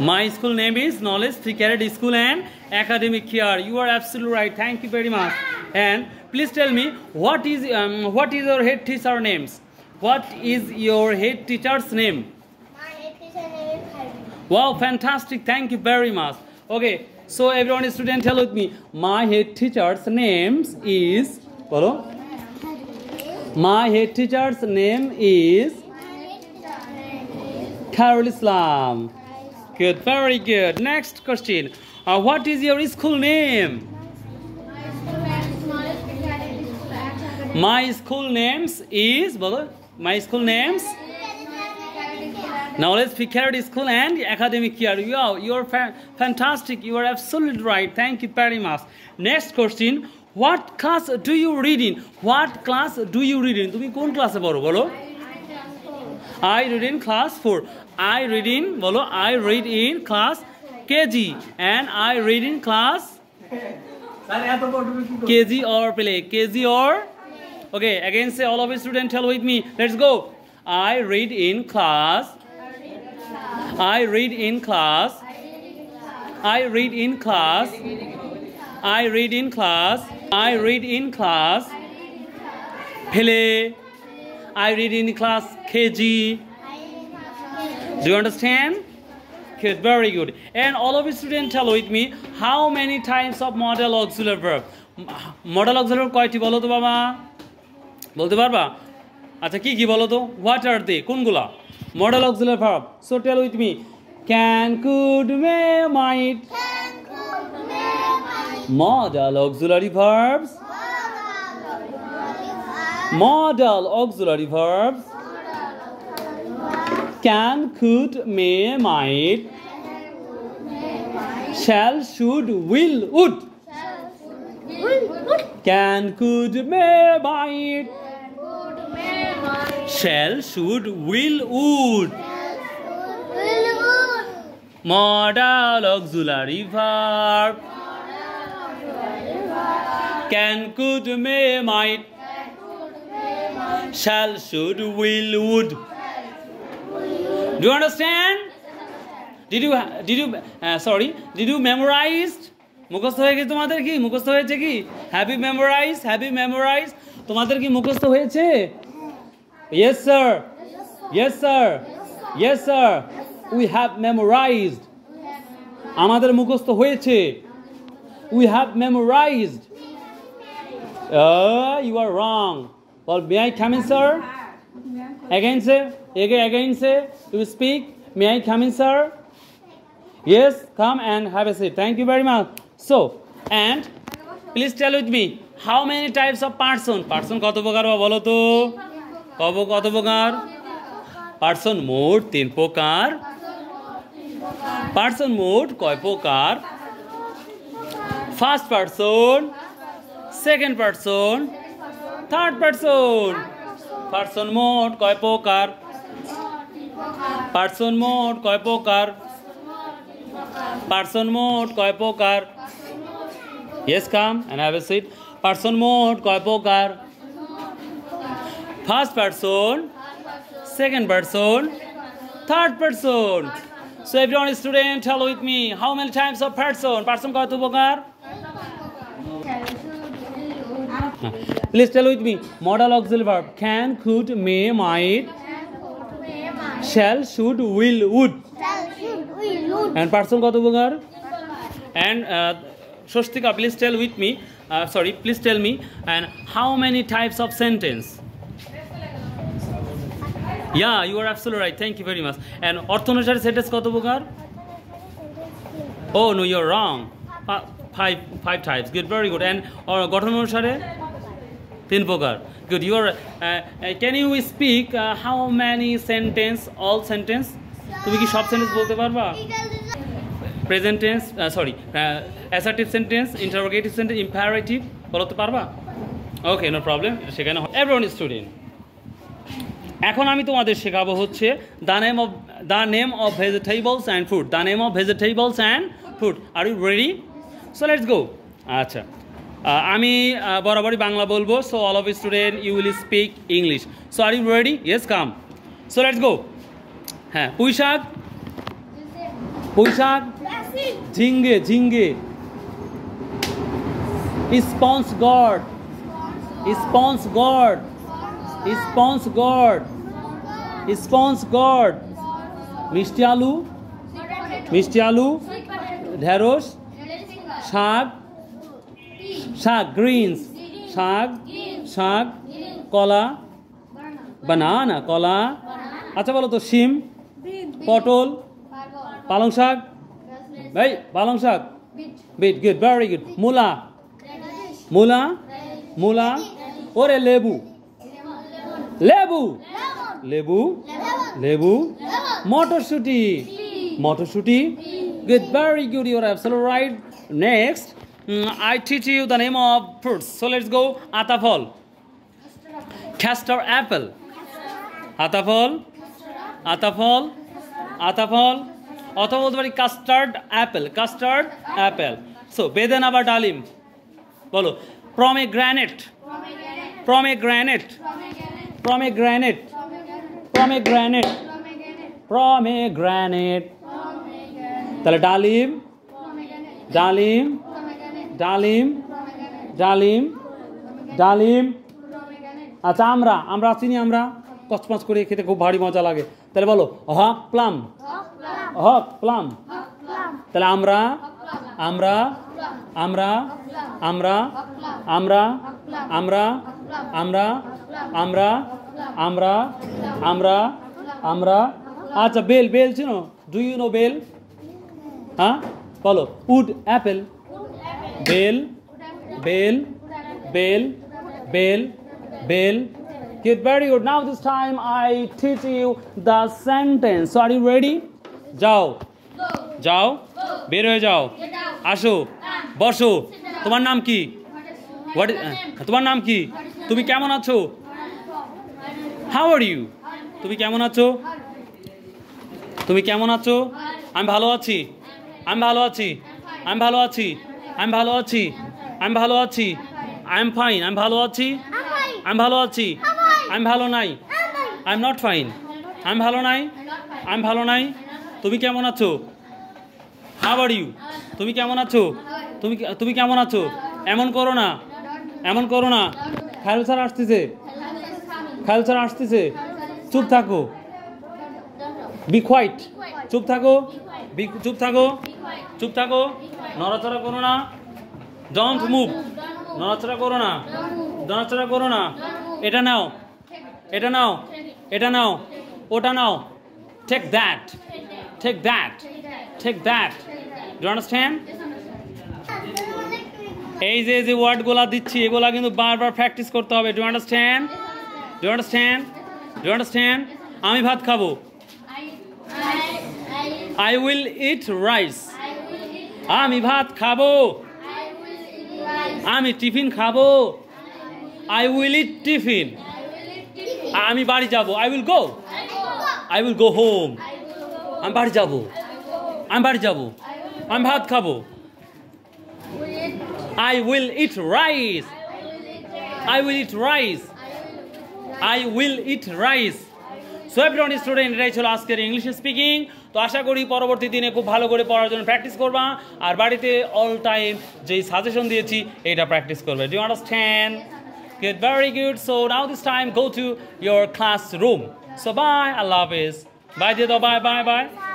My school name is Knowledge Security School and Academic Care. You are absolutely right. Thank you very much. And please tell me what is your head teacher names? What is your head teacher's name? My head teacher name is Harvey. Wow, fantastic. Thank you very much. Okay, so everyone, student, tell with me. My head teacher's name is. Follow. My head teacher's name is Khairul Islam. Good, very good. Next question. What is your school name? My school names is. My school names. Knowledge Security School and Academic Care. Wow, you are fantastic. You are absolutely right. Thank you very much. Next question. What class do you read in? What class do you read in? তুমি কোন ক্লাসে পড়ো বলো? I read in class 4. I read in বলো I read in class KG and I read in class KG or play. KG or okay, again say all of you students tell with me. Let's go. I read in class. I read in class. I read in class. I read in class. I read in class. Play. I read in class KG. Do you understand? Good, very good. And all of you students tell with me how many types of modal auxiliary verb. Modal auxiliary verb কয়টি বলো তো বাবা? বলতে পারবা? আচ্ছা কি কি বলো তো? What are they? কোনগুলা? Modal auxiliary verb. So tell with me. Can, could, may, might. Modal auxiliary verbs. Modal auxiliary verbs. Can, could, may, might. Shall, should, will, would. Can, could, may, might. Shall, should, will, would. Modal auxiliary verb. Can, could, may, might. Shall, should, will, would. Do you understand? Did you memorize? মুখস্থ হয়ে গেছে তোমাদের কি? মুখস্থ হয়েছে কি? Have you memorized? Have you memorized? তোমাদের কি মুখস্থ হয়েছে? Yes sir. Yes sir. Yes sir. We have memorized. আমাদের মুখস্থ হয়েছে. We have memorized. You are wrong. Well, may I come in, sir? Again, sir. Again, sir. Do you speak? May I come in, sir? Yes, come and have a seat. Thank you very much. So, and please tell with me how many types of person? Person কত প্রকার বলো তো? কত প্রকার? Person মোট 3 প্রকার. Person মোট কয় প্রকার? First person, second person, third person. Person মোট কয় প্রকার? Person মোট কয় প্রকার? Person মোট কয় প্রকার? Yes, come and have a seat. Person মোট কয় প্রকার? First person, second person, third person. So everyone student tell with me how many types of person? Person কত প্রকার? Please tell with me. Modal auxiliary verb. Can, could, may, might. Shall, should, will, would. And person কত প্রকার? And Shostika, please tell with me. Please tell me. And how many types of sentence? Yeah, you are absolutely right. Thank you very much. And অর্থ অনুসারে sentence কত প্রকার? Oh no, you're wrong. Five types. Good, very good. And গঠন অনুসারে 3 প্রকার. Good. You are. Can you speak how many sentence? All sentence? তুমি কি সব sentence বলতে পারবা? Present tense. Assertive sentence, interrogative sentence, imperative. বলতে পারবা? Okay, no problem. সেখানে everyone is student. এখন আমি তোমাদের শেখাবো হচ্ছে the name of vegetables and fruit. The name of vegetables and fruit. Are you ready? So let's go. আচ্ছা আমি বরাবরই বাংলা বলবো. So all of you student you will speak English. So are you ready? Yes, come. So let's go. হ্যাঁ পুঁই শাক পুঁইশাক ঝিঙ্গে ঝিঙ্গে sponge gourd sponge gourd sponge gourd sponge gourd মিষ্টি আলু ঢেঁড়স শাক শাক গ্রিনস শাক কলা বানানা কলা আচ্ছা বলো তো শিম পটল পালং শাক পালং শাক বিট গুড ভেরি গুড মূলা ওরে লেবু মটরশুটি good, very good, you're absolutely right. Next, I teach you the name of fruits. So let's go. Atafal, castor apple, atafal, অথবা বলতে পারি custard apple. So বেদানা বা ডালিম বলো pomegranate তাহলে ডালিম আচ্ছা আমরা চিনি আমরা কচমচ করে খেতে খুব ভারী মজা লাগে তাহলে বলো হক প্লাম তাহলে আমরা আচ্ছা বেল চিনো ডু ইউ নো বেল হ্যাঁ বলো উড অ্যাপেল বেল good, very good. Now this time I teach you the sentence. So are you ready? যাও বের হয়ে যাও আসো বসো তোমার নাম কি তুমি কেমন আছো how are you তুমি কেমন আছো আমি ভালো আছি I am fine আমি ভালো আছি আমি ভালো নাই I am not fine আমি ভালো নাই তুমি কেমন আছো how are you তুমি কেমন আছো এমন করো না খায়রুল স্যার আসতেছে চুপ থাকো be quiet চুপ থাকো নড়াচড়া করো না don't move নড়াচড়া করো না এটা নাও ওটা নাও take that do you understand এই যে ওয়ার্ডগুলো দিচ্ছি এগুলা কিন্তু বারবার প্র্যাকটিস করতে হবে do you understand আমি ভাত খাবো I will eat rice আমি ভাত খাবো আমি টিফিন খাবো I will eat tiffin আমি বাড়ি যাব I will go home আমি বাড়ি যাব আমি ভাত খাবো I will eat rice So everyone student এটাই ছিল আজকের ইংলিশ স্পিকিং তো আশা করি পরবর্তী দিনে খুব ভালো করে পড়ার জন্য প্র্যাকটিস করবা আর বাড়িতে অল টাইম যেই সাজেশন দিয়েছি এটা প্র্যাকটিস করবে Do you understand? Good, very good. So now this time go to your classroom. So bye, Allah Hafiz. Bye, Dido. Bye.